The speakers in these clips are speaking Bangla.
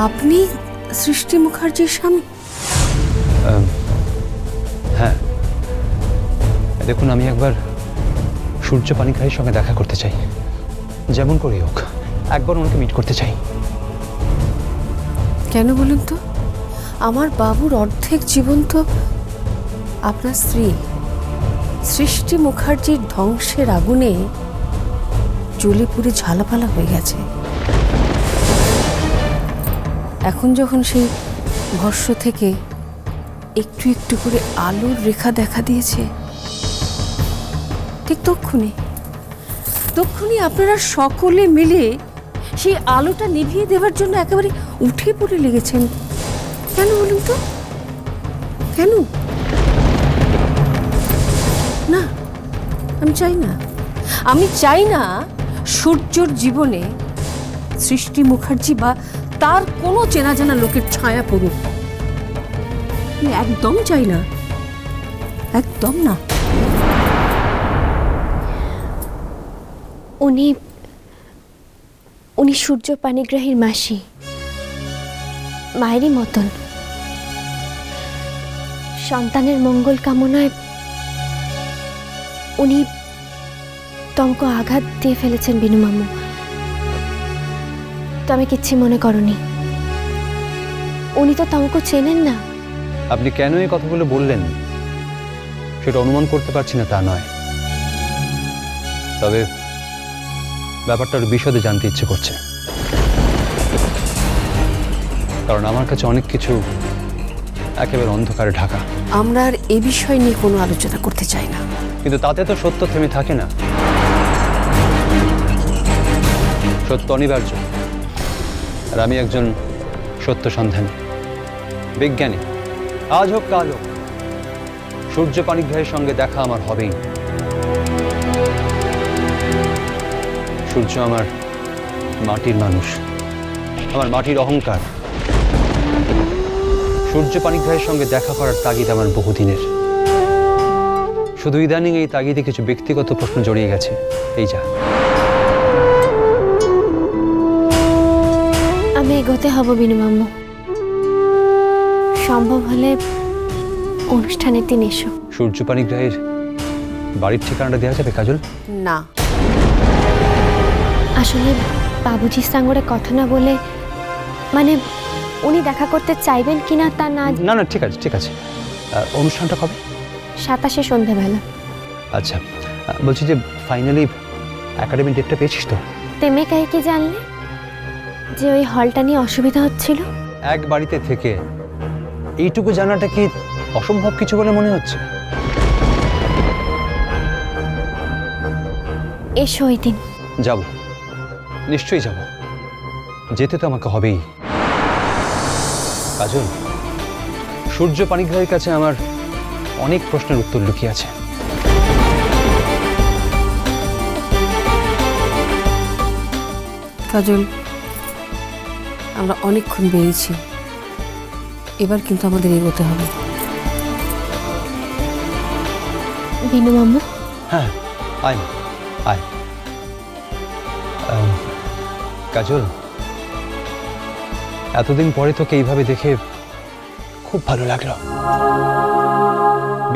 আপনি সৃষ্টি মুখার্জির স্বামী? হ্যাঁ, দেখুন আমি একবার সূর্য পানিগ্রাহীর সঙ্গে দেখা করতে চাই, যেমন করে হোক একবার ওনাকে মিট করতে চাই। কেন বলুন তো? আমার বাবুর অর্ধেক জীবন তো আপনার স্ত্রী সৃষ্টি মুখার্জির ধ্বংসের আগুনে জ্বলে পুড়ে ঝালাপালা হয়ে গেছে। এখন যখন সেই ভস্ম থেকে একটু একটু করে আলোর রেখা দেখা দিয়েছে, ঠিক তক্ষুনি আপনারা সকলে মিলে সেই আলোটা নিভিয়ে দেওয়ার জন্য একেবারে উঠে পড়ে লেগেছেন। কেন বলুন তো? কেন? না, আমি চাই না সূর্যর জীবনে সৃষ্টি মুখার্জি বা তার কোনো চেনা জানা লোকের ছায়া পড়ুক। আমি একদম চাই না, একদম না। উনি সূর্য পানিগ্রাহীর মাসি, মায়েরই মতন। সন্তানের মঙ্গল কামনায় উনি তমকে আঘাত দিয়ে ফেলেছেন বিনু মামু। তো আমি কিচ্ছু মনে করনি। উনি তো তমকে চেনেন না। আপনি কেন এই কথাগুলো বললেন সেটা অনুমান করতে পারছি না তা নয়, তবে ব্যাপারটার বিশদে জানতে ইচ্ছে করছে, কারণ আমার কাছে অনেক কিছু একেবারে অন্ধকারে ঢাকা। আমরা আর এ বিষয় নিয়ে কোনো আলোচনা করতে চাই না। কিন্তু তাতে তো সত্য থেমে থাকে না, সত্য অনিবার্য। আর আমি একজন সত্য সন্ধানী, বিজ্ঞানী। আজ হোক কাল হোক সূর্য পানিগ্রাহীর সঙ্গে দেখা আমার হবেই। সূর্য আমার মাটির মানুষ, আমার মাটির অহংকার। সূর্য পানিগ্রাহীর সঙ্গে দেখা করার তাগিদ আমার বহুদিনের। শুধু ইদানিং এই তাগিদে কিছু ব্যক্তিগত প্রশ্ন জড়িয়ে গেছে, এই যা। আমি এগোতে হব বিনু মামু। সম্ভব হলে অনুষ্ঠানের দিন এসো। সূর্য পানিগ্রাহীর বাড়ির ঠিকানাটা দেওয়া যাবে কাজল? না, আসলে বাবুজির সঙ্গে কথা না বলে, মানে উনি দেখা করতে চাইবেন কিনা তা না। না না, ঠিক আছে ঠিক আছে। অনুষ্ঠানটা কবে? 27 সন্ধ্যাবেলা। আচ্ছা, বলছি যে ফাইনালি একাডেমি ডেটটা পেয়েছিস তো? তেমে কাই কি জানলে যে ওই হলটা নিয়ে অসুবিধা হচ্ছিল? এক বাড়িতে থেকে এইটুকু জানাটা কি অসম্ভব কিছু বলে মনে হচ্ছে? এসো ওই দিন। যাব, নিশ্চয়ই যাব। যেতে তো আমাকে হবেই। কাজল, সূর্য পানিগ্রাহীর কাছে আমার অনেক প্রশ্নের উত্তর লুকিয়ে আছে। কাজল, আমরা অনেকক্ষণ বেরিয়েছি, এবার কিন্তু আমাদের এগোতে হবে। বিনু মামু। হ্যাঁ, আয় আয়। কাজল, এতদিন পরে তোকে এইভাবে দেখে খুব ভালো লাগলো।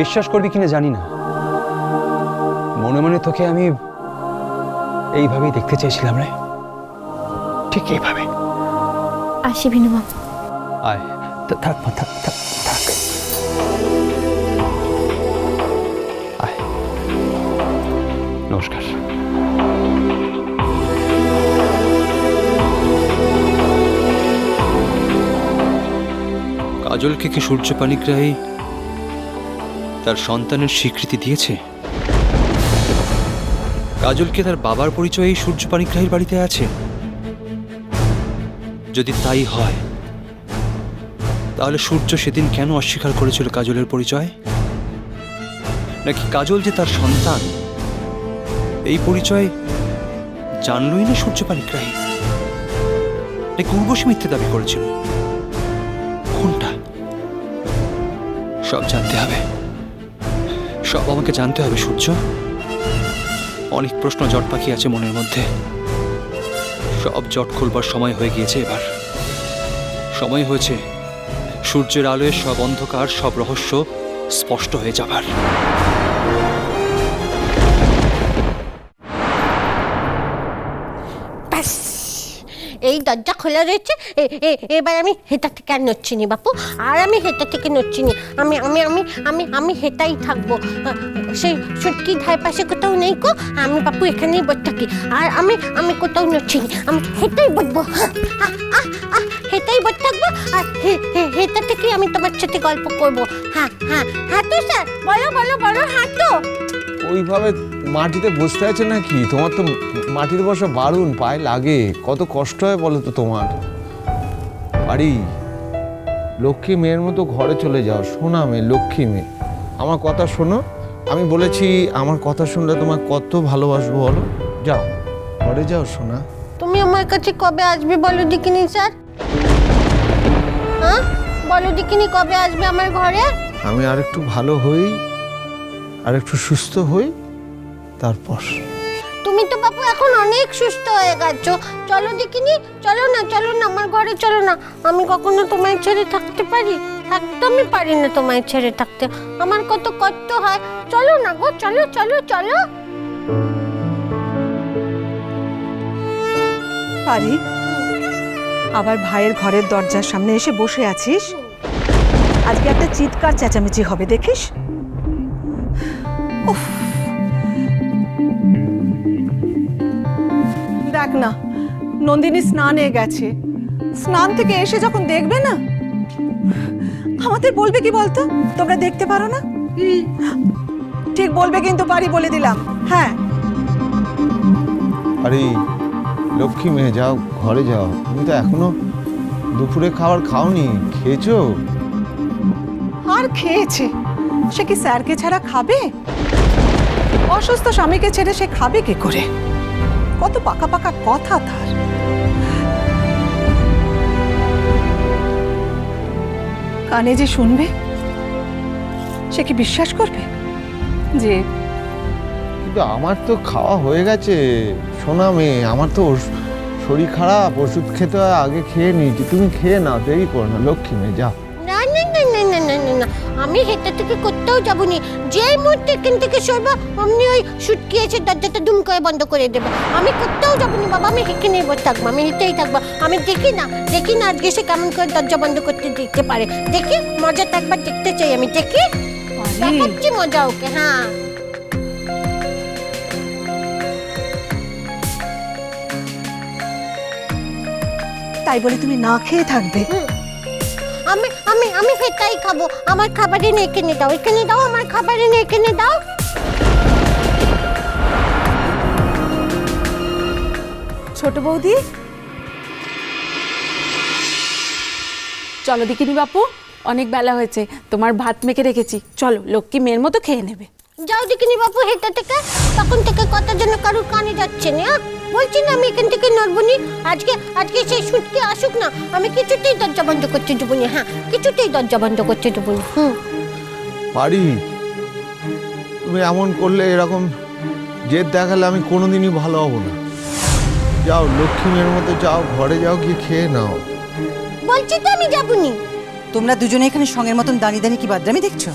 বিশ্বাস করবি কিনা জানি না, মনে মনে তোকে আমি এইভাবেই দেখতে চেয়েছিলাম রে, ঠিক এইভাবে। আসি বিনু মামু। আয়, থাক মা, থাক থাক থাক। আয়, নমস্কার। কাজলকে কি সূর্য পানিগ্রাহী তার সন্তানের স্বীকৃতি দিয়েছে? কাজলকে তার বাবার পরিচয় এই সূর্য পানিগ্রাহীর বাড়িতে আছে? যদি তাই হয় তাহলে সূর্য সেদিন কেন অস্বীকার করেছিল কাজলের পরিচয়? নাকি কাজল যে তার সন্তান এই পরিচয় জানলই না সূর্য পানিগ্রাহী? নাকি উর্বশী মিথ্যে দাবি করেছিল? কোনটা? সব জানতে হবে, সব আমাকে জানতে হবে সূর্য। অনেক প্রশ্ন জট পাখি আছে মনের মধ্যে, সব জট খুলবার সময় হয়ে গিয়েছে এবার। সময় হয়েছে সূর্যের আলোয় সব অন্ধকার, সব রহস্য স্পষ্ট হয়ে যাবার। ব্যাস, এই দরজা খোলা রয়েছে। এবার আমি হেতা থেকে আর নড়ছিনি বাপু, আর আমি হেতা থেকে নড়ছিনি। আমি আমি আমি আমি আমি হেতাই থাকবো। সেই ছুটকি ধার পাশে কোথাও নেই কো, আমি বাপু এখানেই বসে থাকি। আর আমি আমি কোথাও নড়ছিনি, আমি হেতাই বসবো। হেতাই বসে থাকবো, আর হেতা থেকে আমি তোমার সাথে গল্প করবো। হ্যাঁ হ্যাঁ হ্যাঁ তো স্যার, বলো বলো বলো। হ্যাঁ তো ওইভাবে মাটিতে বসতে আছে নাকি? তোমার তো মাটিতে বসা বারণ, পায়ে লাগে, কত কষ্ট হয় বলো তো তোমার। বাড়ি লক্ষ্মী মেয়ের মতো ঘরে চলে যাও, শোনা মেয়ে, লক্ষ্মী মেয়ে। আমার কথা শোনো, আমি বলেছি আমার কথা শুনলে তোমার কত ভালোবাসবো বলো। যাও ঘরে যাও শোনা। তুমি আমার কাছে কবে আসবে বলো দেখিনি স্যার? হ্যাঁ বলো দেখিনি, কবে আসবে আমার ঘরে? আমি আর একটু ভালো হই, আর একটু সুস্থ হই, তারপর। তুমি তো বাপু এখন অনেক সুস্থ হয়ে গেছো। চলো দেখিনি, চলো না চলো না আমার ঘরে চলো না। আমি কখনো তোমায় ছেড়ে থাকতে পারি? একদমই পারি না তোমায় ছেড়ে থাকতে, আমার কত কষ্ট হয়। চলো না গো, চলো চলো চলো। পারি, আবার ভাইয়ের ঘরের দরজার সামনে এসে বসে আছিস। আজকে একটা চিৎকার চেঁচামেচি হবে দেখিস। উফ, দেখ না, নন্দিনী স্নানে গেছে। স্নান থেকে এসে যখন দেখবে না, আমাদের বলবে কি বলতো, তোমরা দেখতে পারো না? ঠিক বলবে কিন্তু পারি, বলে দিলাম। হ্যাঁ আরে লক্ষ্মী মেয়ে, যাও ঘরে যাও। তুমি তো এখনো দুপুরে খাবার খাওনি, খেয়েছো? আর খেয়েছে, সে কি স্যারকে ছাড়া খাবে? অসুস্থ স্বামীকে ছেড়ে সে খাবে কি করে? কত পাকা পাকা কথা তার। কানে যে শুনবে, সে কি বিশ্বাস করবে যে? কিন্তু আমার তো খাওয়া হয়ে গেছে সোনা মেয়ে, আমার তো শরীর খারাপ, ওষুধ খেতে হয়, আগে খেয়ে নিয়েছি। তুমি খেয়ে নাও, দেরি করো না লক্ষ্মী মেয়ে, যাও। না না না না না না না না, আমি হেটা থেকে করতেও যাবনি। যেই মুহূর্তে এখান থেকে সরবো অমনি ওই সুটকি এসে দরজাটা দুম করে বন্ধ করে দেবে। আমি করতেও যাবনি বাবা, আমি হেঁকেই বসে থাকবো, আমি হেঁটেই থাকবো। আমি দেখি না আজকে সে কেমন করে দরজা বন্ধ করতে দিতে পারে। দেখি, মজাটা একবার দেখতে চাই আমি, দেখি দেখাচ্ছি মজা ওকে। হ্যাঁ তাই বলে তুমি না খেয়ে থাকবে? আমি আমি আমি হেটাই খাবো। আমার খাবার এনে এখানে দাও, এখানে দাও, আমার খাবার এনে এখানে দাও। ছোট বৌদি, চলো দেখিনি বাপু, অনেক বেলা হয়েছে, তোমার ভাত মেখে রেখেছি, চলো লক্ষ্মী মেয়ের মতো খেয়ে নেবে। যাও দেখিনি বাপু হেটা থেকে। তখন থেকে কথা যেন কারুর কানে যাচ্ছে না। বলছি না আমি এখান থেকে নড়বনি। আজকে সেই সুটকে আসুক না, আমি কিছুতেই দরজা বন্ধ করতে দেবো না। হ্যাঁ, কিছুতেই দরজা বন্ধ করতে দেবো না। পারি, তুমি এমন করলে, এরকম জেদ দেখালে আমি কোনোদিনই ভালো হব না। যাও লক্ষ্মী মেয়ের মতো যাও, ঘরে যাও, গিয়ে খেয়ে নাও। বলছি তো আমি যাবনি। তোমরা দুজনে এখানে সঙ্গের মতন দাঁড়িয়ে দাঁড়িয়ে কি বাদরামি দেখছো?